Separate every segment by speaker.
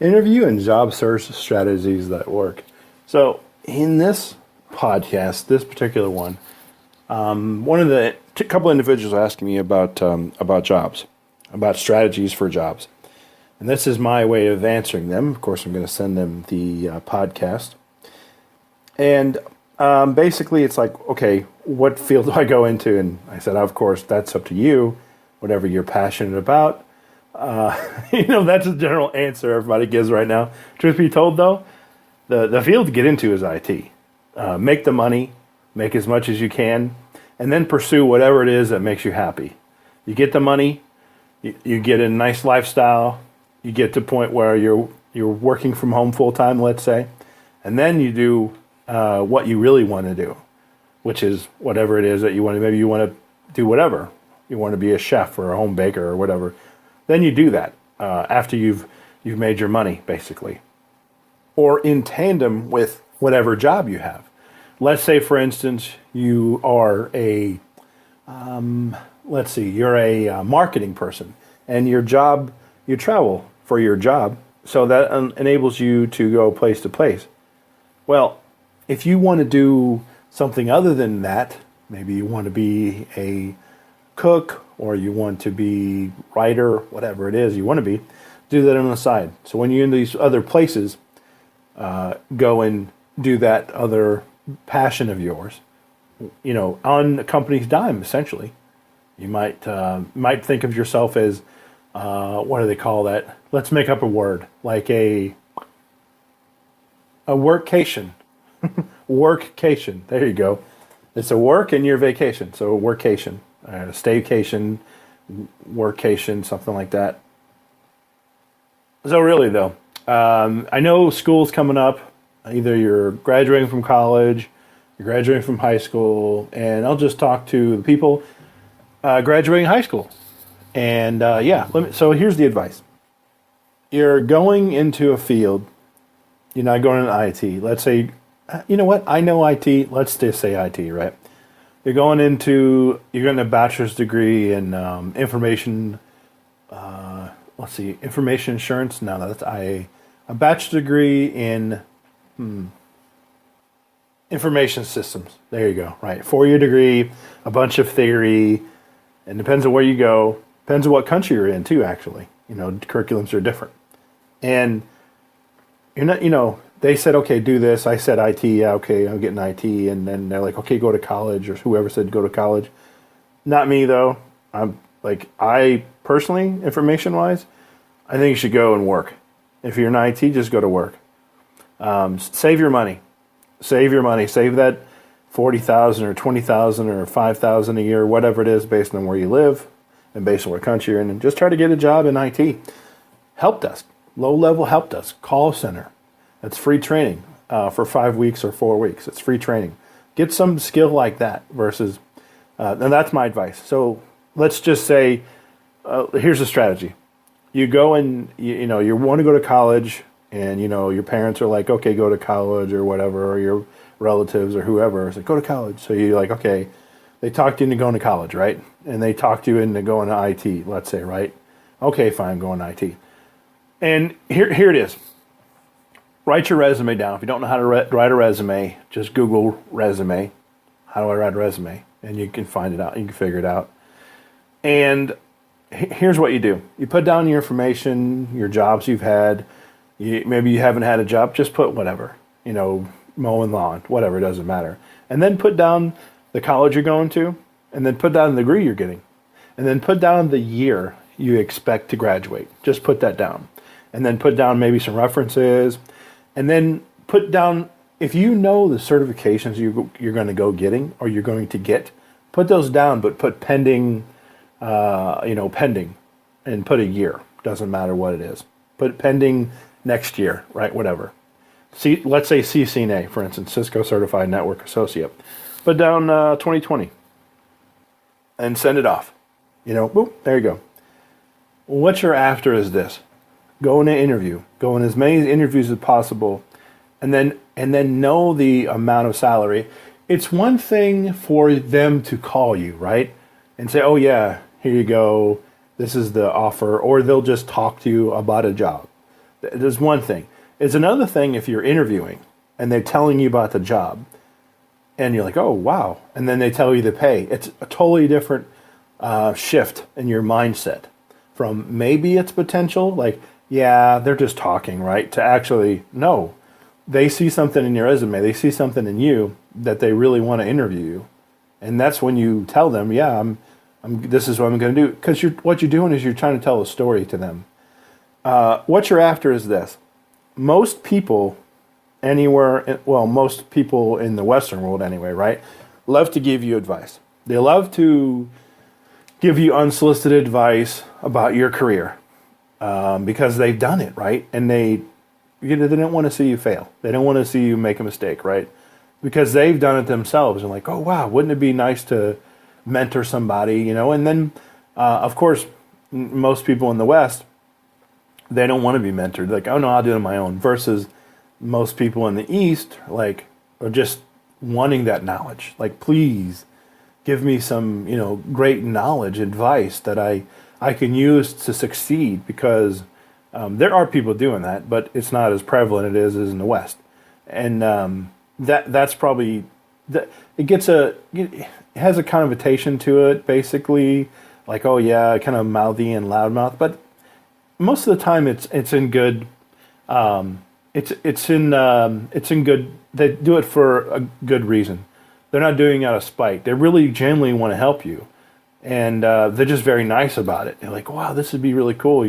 Speaker 1: interview and job search strategies that work. So in this podcast, this particular one, one of the couple individuals asking me about jobs, about strategies for jobs, and this is my way of answering them. Of course, I'm going to send them the podcast, and basically, it's like, okay, what field do I go into? And I said, of course, that's up to you. Whatever you're passionate about. That's a general answer everybody gives right now. Truth be told, though, the field to get into is IT. Make the money, make as much as you can, and then pursue whatever it is that makes you happy. You get the money, you get a nice lifestyle, you get to a point where you're working from home full time, let's say, and then you do what you really want to do, which is whatever it is that you want to. Maybe you want to do whatever. You want to be a chef or a home baker or whatever. Then you do that after you've made your money, basically, or in tandem with whatever job you have. Let's say, for instance, you are you're a marketing person, and your job, you travel for your job, so that enables you to go place to place. Well, if you want to do something other than that, maybe you want to be a cook, or you want to be writer, whatever it is you want to be, do that on the side. So when you're in these other places, go and do that other passion of yours, on the company's dime, essentially. You might think of yourself as, what do they call that? Let's make up a word, like a workcation. Workcation. There you go. It's a work and your vacation. So a workation. A staycation, workation, something like that. So really, though, I know school's coming up. Either you're graduating from college, you're graduating from high school, and I'll just talk to the people graduating high school. And so here's the advice. You're going into a field. You're not going into IT. Let's say, you know what? I know IT. Let's just say IT, right? You're getting a bachelor's degree in information insurance. No, that's IA. A bachelor's degree in information systems. There you go. Right. 4-year degree, a bunch of theory. It depends on where you go. Depends on what country you're in too, actually. Curriculums are different. And you're not, they said, okay, do this. I said IT. Yeah, okay, I'm getting IT. And then they're like, okay, go to college, or whoever said go to college. Not me, though. I personally, information-wise, I think you should go and work. If you're in IT, just go to work. Save your money. Save your money. Save that $40,000 or $20,000 or $5,000 a year, whatever it is, based on where you live and based on what country you're in, and just try to get a job in IT. Help desk, low-level help desk, call center. That's free training for 5 weeks or 4 weeks. It's free training. Get some skill like that versus, and that's my advice. So let's just say, here's a strategy. You go and, you want to go to college, and, your parents are like, okay, go to college or whatever, or your relatives or whoever is like, go to college. So you're like, okay, they talked you into going to college, right? And they talked you into going to IT, let's say, right? Okay, fine, going to IT. And here it is. Write your resume down. If you don't know how to write a resume, just Google resume. How do I write a resume? And you can find it out. You can figure it out. And here's what you do. You put down your information, your jobs you've had. Maybe you haven't had a job. Just put whatever. Mowing lawn, whatever. It doesn't matter. And then put down the college you're going to. And then put down the degree you're getting. And then put down the year you expect to graduate. Just put that down. And then put down maybe some references. And then put down, if you know the certifications you're going to go getting or you're going to get, put those down, but put pending, pending, and put a year. Doesn't matter what it is. Put pending next year, right? Whatever. Let's say CCNA, for instance, Cisco Certified Network Associate. Put down 2020 and send it off. Boop, there you go. What you're after is this. Go in an interview. Go in as many interviews as possible, and then know the amount of salary. It's one thing for them to call you, right? And say, oh yeah, here you go. This is the offer. Or they'll just talk to you about a job. There's one thing. It's another thing if you're interviewing and they're telling you about the job and you're like, oh, wow. And then they tell you the pay. It's a totally different shift in your mindset from maybe it's potential, like, yeah, they're just talking, right? To actually, no, they see something in your resume. They see something in you that they really want to interview you. And that's when you tell them, yeah, this is what I'm going to do. Because what you're doing is you're trying to tell a story to them. What you're after is this. Most people most people in the Western world anyway, right, love to give you advice. They love to give you unsolicited advice about your career because they've done it, right? And they don't want to see you fail. They don't want to see you make a mistake, right? Because they've done it themselves and like, oh, wow, wouldn't it be nice to mentor somebody, And then, of course, most people in the West, they don't want to be mentored. Like, oh, no, I'll do it on my own. Versus most people in the East, like, are just wanting that knowledge. Like, please give me some, great knowledge, advice that I can use to succeed because there are people doing that, but it's not as prevalent as in the West. And that's probably, it has a connotation to it, basically, like, oh yeah, kind of mouthy and loudmouth, but most of the time it's in good, it's in good, they do it for a good reason. They're not doing it out of spite. They really genuinely want to help you. And they're just very nice about it. They're like, wow, this would be really cool,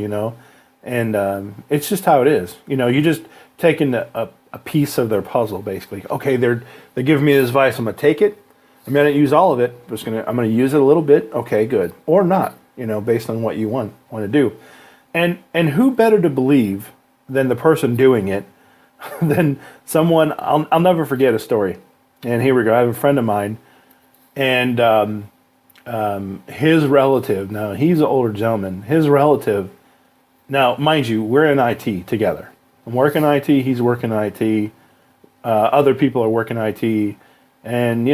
Speaker 1: And it's just how it is. You're just taking a piece of their puzzle, basically. Okay, they're giving me this advice. I'm going to take it. I'm going to use all of it. I'm going to use it a little bit. Okay, good. Or not, based on what you want to do. And who better to believe than the person doing it than someone. I'll never forget a story. And here we go. I have a friend of mine, and his relative, now he's an older gentleman, his relative, now mind you, we're in IT together. I'm working IT, he's working IT, other people are working IT, and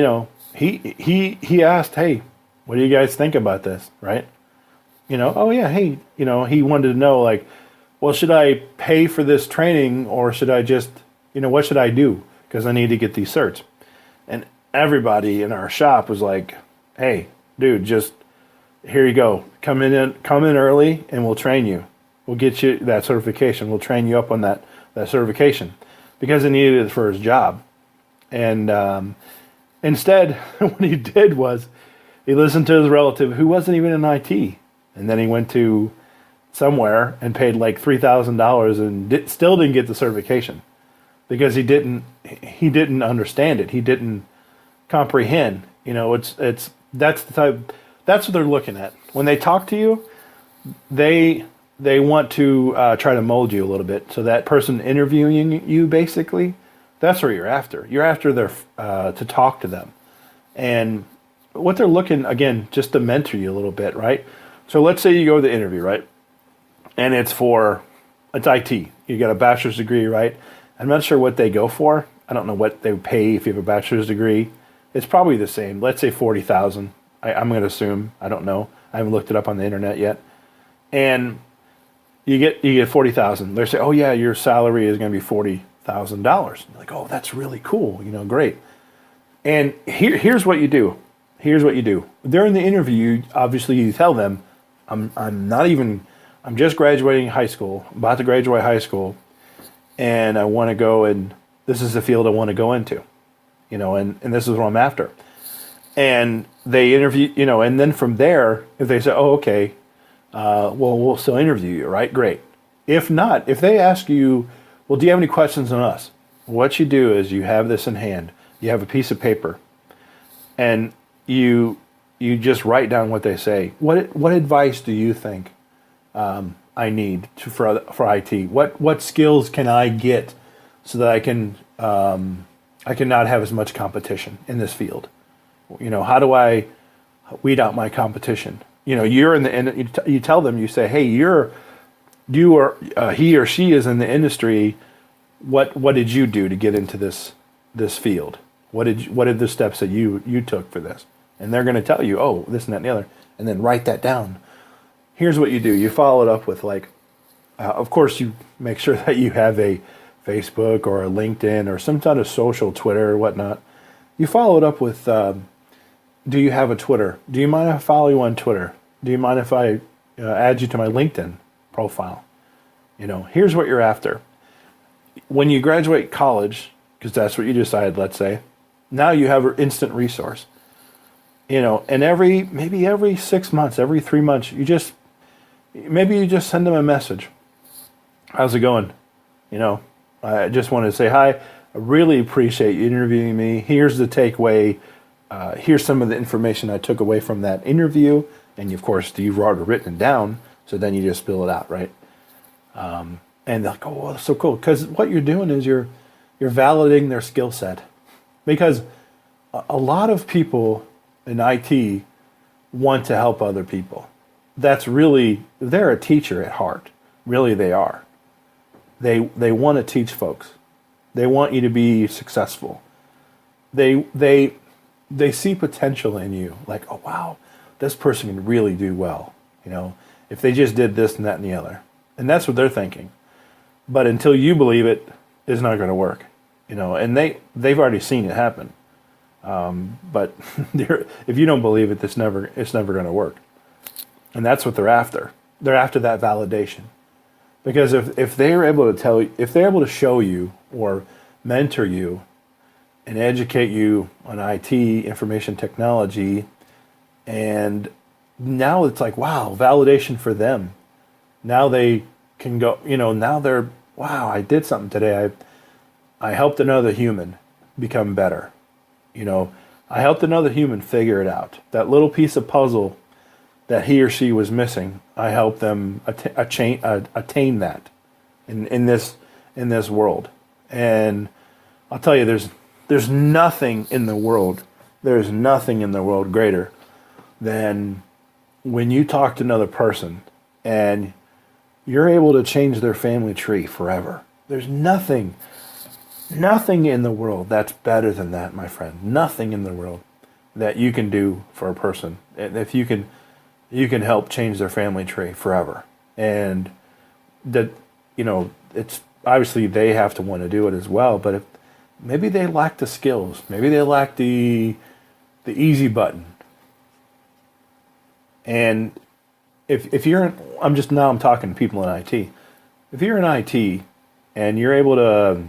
Speaker 1: he asked, hey, what do you guys think about this, right? Oh yeah, hey, he wanted to know, like, well, should I pay for this training or should I just, what should I do? Because I need to get these certs. And everybody in our shop was like, hey, dude, just here you go. Come in early and we'll train you. We'll get you that certification. We'll train you up on that certification because he needed it for his job. And instead, what he did was he listened to his relative who wasn't even in IT. And then he went to somewhere and paid like $3,000 and still didn't get the certification because he didn't understand it. He didn't comprehend. That's what they're looking at when they talk to you. They want to try to mold you a little bit. So that person interviewing you, basically, that's what you're after. You're after to talk to them, and what they're looking, again, just to mentor you a little bit, right? So let's say you go to the interview, right, and it's IT. You got a bachelor's degree, right? I'm not sure what they go for. I don't know what they pay if you have a bachelor's degree. It's probably the same. Let's say $40,000. I'm going to assume. I don't know. I haven't looked it up on the internet yet. And you get $40,000. They say, oh yeah, your salary is going to be $40,000. Like, oh, that's really cool. Great. And here's what you do. During the interview, obviously you tell them, I'm just graduating high school, about to graduate high school, and I want to go, and this is the field I want to go into, and this is what I'm after. And they interview, and then from there, if they say, oh, okay, well, we'll still interview you, right? Great. If not, if they ask you, well, do you have any questions on us? What you do is you have this in hand. You have a piece of paper, and you just write down what they say. What advice do you think I need for IT? What skills can I get so that I can not have as much competition in this field? How do I weed out my competition? You're in the end. You tell them. You say, hey, he or she is in the industry. What did you do to get into this field? What are the steps that you took for this? And they're going to tell you, oh, this and that and the other, and then write that down. Here's what you do. You follow it up with like, Of course, you make sure that you have a Facebook or a LinkedIn or some kind of social, Twitter or whatnot. You follow it up with, do you have a Twitter? Do you mind if I follow you on Twitter? Do you mind if I add you to my LinkedIn profile? Here's what you're after. When you graduate college, because that's what you decided, let's say, now you have an instant resource. And maybe every 6 months, every 3 months, you just send them a message. How's it going? I just wanted to say hi. I really appreciate you interviewing me. Here's the takeaway. Here's some of the information I took away from that interview. And of course, you've already written it down. So then you just spill it out, right? And they're like, oh, well, that's so cool. Because what you're doing is you're validating their skill set. Because a lot of people in IT want to help other people. They're a teacher at heart. Really, they are. They want to teach folks. They want you to be successful. They see potential in you. Like, oh wow, this person can really do well. If they just did this and that and the other, and that's what they're thinking. But until you believe it, it's not going to work. And they've already seen it happen. But if you don't believe it, it's never going to work. And that's what they're after. They're after that validation. Because if they're able to show you or mentor you and educate you on IT, information technology, and now it's like, wow, validation for them. Now they can go, now they're, wow, I did something today. I helped another human become better. I helped another human figure it out. That little piece of puzzle that he or she was missing, I helped them attain that in this world. And I'll tell you, there's nothing in the world greater than when you talk to another person and you're able to change their family tree forever. There's nothing in the world that's better than that, my friend. Nothing in the world that you can do for a person. If you can help change their family tree forever. And that, it's obviously they have to want to do it as well, but if maybe they lack the skills, maybe they lack the easy button. And if you're, I'm talking to people in IT. If you're in IT and you're able to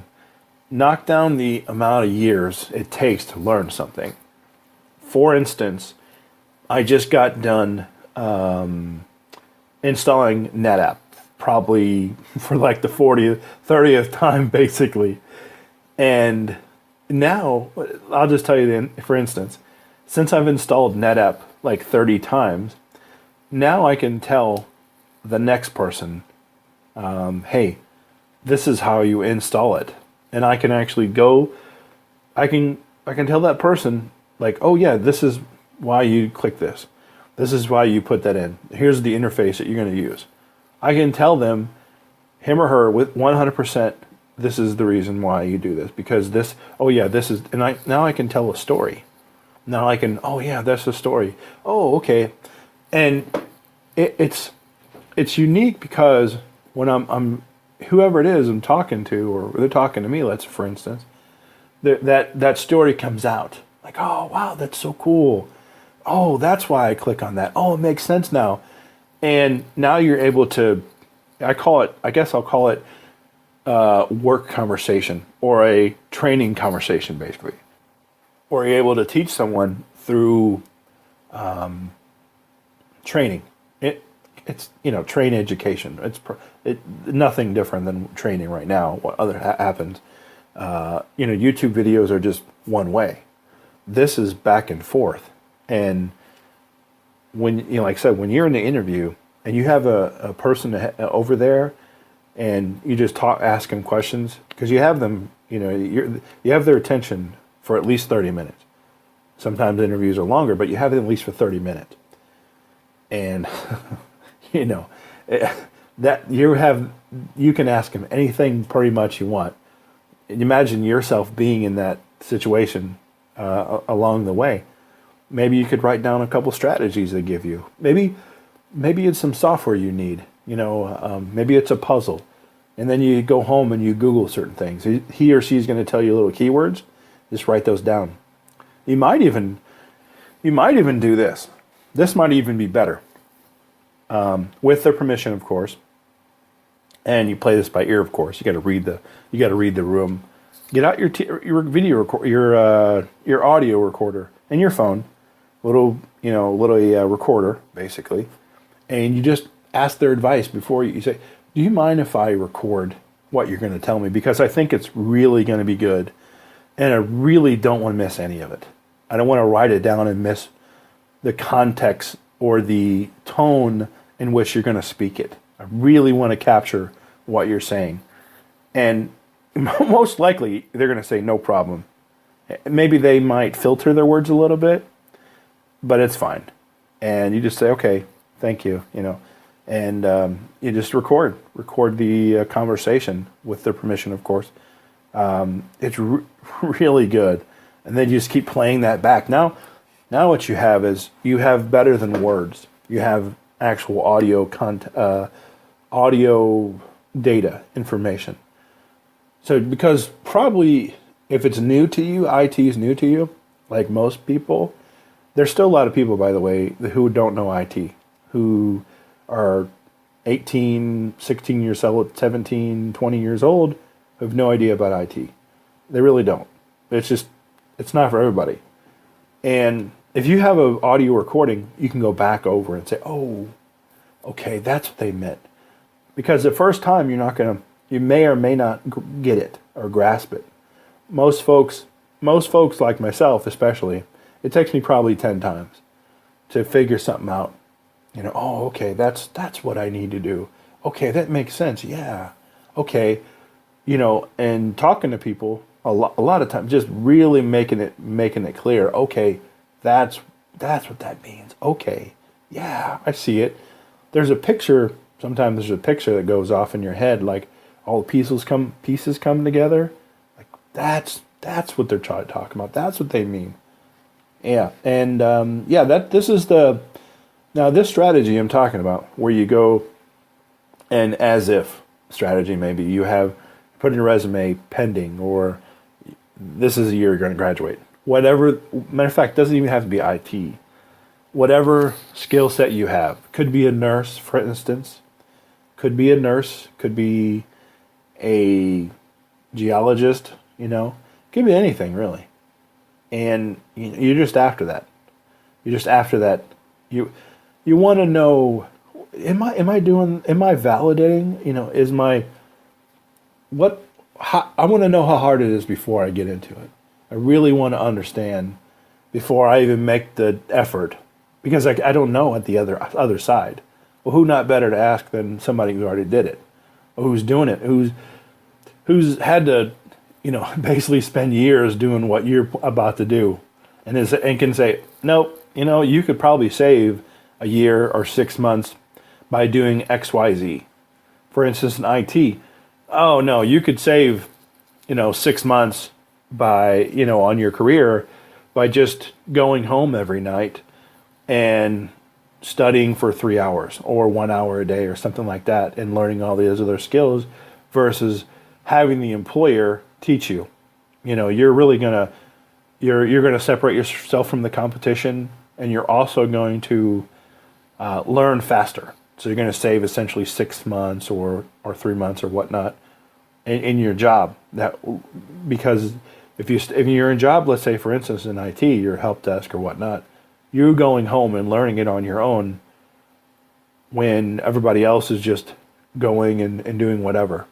Speaker 1: knock down the amount of years it takes to learn something. For instance, I just got done installing NetApp, probably for like the 30th time, basically. And now, I'll just tell you then, for instance, since I've installed NetApp like 30 times, now I can tell the next person, hey, this is how you install it. And I can actually I can tell that person, like, oh yeah, this is why you click this. This is why you put that in. Here's the interface that you're going to use. I can tell them, him or her, with 100%, this is the reason why you do this. Because this, oh yeah, this is, and now I can tell a story. Now I can, oh yeah, that's the story. Oh, okay. And it's unique because when I'm whoever it is I'm talking to, or they're talking to me, let's for instance, that story comes out. Like, oh wow, that's so cool. Oh, that's why I click on that. Oh, it makes sense now. And now you're able to, I guess I'll call it work conversation or a training conversation, basically. Or you're able to teach someone through training. It's train education. It's nothing different than training right now. What other happens? YouTube videos are just one way. This is back and forth. And when like I said, when you're in the interview and you have a person over there, and you just ask them questions, because you have them, you have their attention for at least 30 minutes. Sometimes interviews are longer, but you have it at least for 30 minutes. And that you can ask them anything pretty much you want. And imagine yourself being in that situation along the way. Maybe you could write down a couple strategies they give you. Maybe it's some software you need. Maybe it's a puzzle. And then you go home and you Google certain things. He or she is going to tell you little keywords. Just write those down. You might even do this. This might even be better. With their permission, of course. And you play this by ear, of course. You got to read the room. Get out your video your audio recorder and your phone, little recorder basically, and you just ask their advice before you say, "Do you mind if I record what you're going to tell me? Because I think it's really going to be good, and I really don't want to miss any of it. I don't want to write it down and miss the context or the tone in which you're going to speak it. I really want to capture what you're saying." And most likely, they're going to say, no problem. Maybe they might filter their words a little bit, but it's fine. And you just say, okay, thank you, and you just record the conversation with their permission, of course. It's really good. And then you just keep playing that back. Now what you have is you have better than words. You have actual audio data information. So because probably if it's new to you, IT is new to you, like most people, there's still a lot of people, by the way, who don't know IT, who are 18, 16 years old, 17, 20 years old, who have no idea about IT. They really don't. It's not for everybody. And if you have an audio recording, you can go back over and say, oh, okay, that's what they meant. Because the first time you may or may not get it or grasp it. Most folks like myself especially, it takes me probably 10 times to figure something out. Oh, okay, that's what I need to do. Okay, that makes sense. Yeah. Okay. And talking to people a lot of times, just really making it clear. Okay, that's what that means. Okay. Yeah, I see it. Sometimes there's a picture that goes off in your head, like all the pieces come together. Like that's what they're trying to talk about. That's what they mean. Yeah, and this strategy I'm talking about, where you go and as if strategy, maybe you have put in your resume pending, or this is the year you're going to graduate. Whatever, matter of fact, it doesn't even have to be IT. Whatever skill set you have. Could be a nurse, for instance. Could be a nurse. Could be a geologist, Could be anything, really. And you're just after that. You want to know, am I validating? I want to know how hard it is before I get into it. I really want to understand before I even make the effort, because I don't know at the other side. Well, who not better to ask than somebody who already did it, or who's doing it, who's had to, basically spend years doing what you're about to do, and can say, no, you could probably save a year or 6 months by doing X, Y, Z. For instance, in IT, oh no, you could save, 6 months by, on your career by just going home every night and studying for 3 hours or 1 hour a day or something like that, and learning all these other skills versus having the employer teach you. You're really you're going to separate yourself from the competition, and you're also going to learn faster. So you're going to save essentially 6 months or 3 months or whatnot in your job. Because if you're in a job, let's say for instance in IT, you're help desk or whatnot, you going home and learning it on your own when everybody else is just going and doing whatever.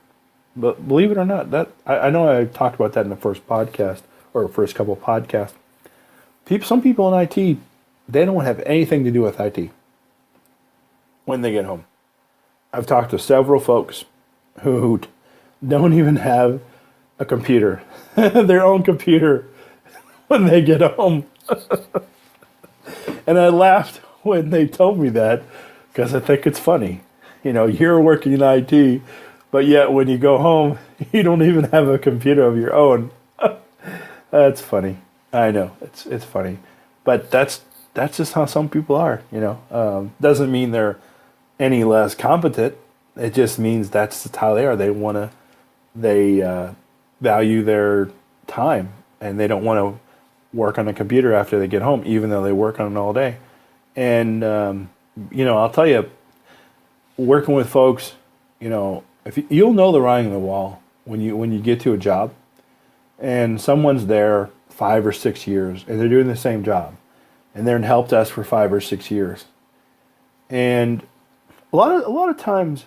Speaker 1: But believe it or not, that I know I talked about that in the first podcast or first couple of podcasts. Some people in IT, they don't have anything to do with IT when they get home. I've talked to several folks who don't even have a computer, their own computer, when they get home. And I laughed when they told me that, because I think it's funny. You're working in IT, but yet when you go home, you don't even have a computer of your own. That's funny. I know, it's funny. But that's just how some people are, Doesn't mean they're any less competent. It just means that's how they are. They value their time, and they don't want to work on a computer after they get home, even though they work on it all day. And I'll tell you, working with folks, if you'll know the writing on the wall when you get to a job, and someone's there 5 or 6 years, and they're doing the same job, and they're in help desk for 5 or 6 years, and a lot of times,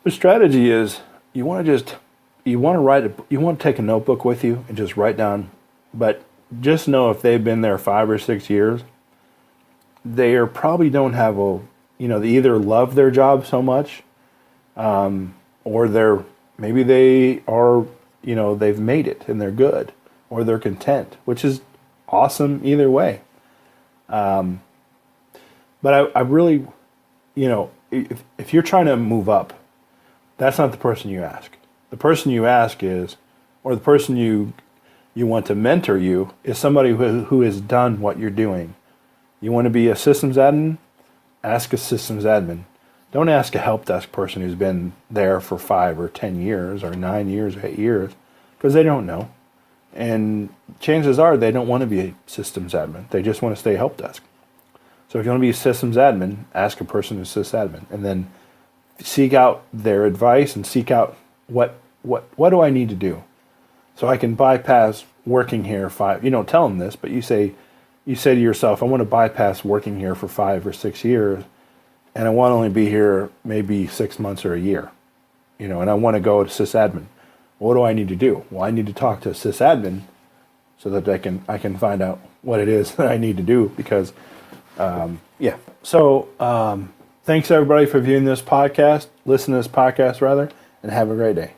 Speaker 1: the strategy is you want to take a notebook with you and just write down, but just know if they've been there 5 or 6 years, they probably don't have they either love their job so much, or maybe they are, they've made it and they're good, or they're content, which is awesome either way. But I really, if you're trying to move up, that's not the person you ask. The person you ask is, or the person you want to mentor you is somebody who has done what you're doing. You want to be a systems admin? Ask a systems admin. Don't ask a help desk person who's been there for 5 or 10 years or 9 years or 8 years, because they don't know. And chances are they don't want to be a systems admin. They just want to stay help desk. So if you want to be a systems admin, ask a person who's sysadmin, and then seek out their advice and seek out what do I need to do so I can bypass working here 5. You don't tell them this, but you say to yourself, I want to bypass working here for 5 or 6 years, and I want to only be here maybe 6 months or a year, and I want to go to sysadmin. What do I need to do? Well, I need to talk to a sysadmin so that I can find out what it is that I need to do, because So thanks everybody for viewing this podcast, listen to this podcast rather, and have a great day.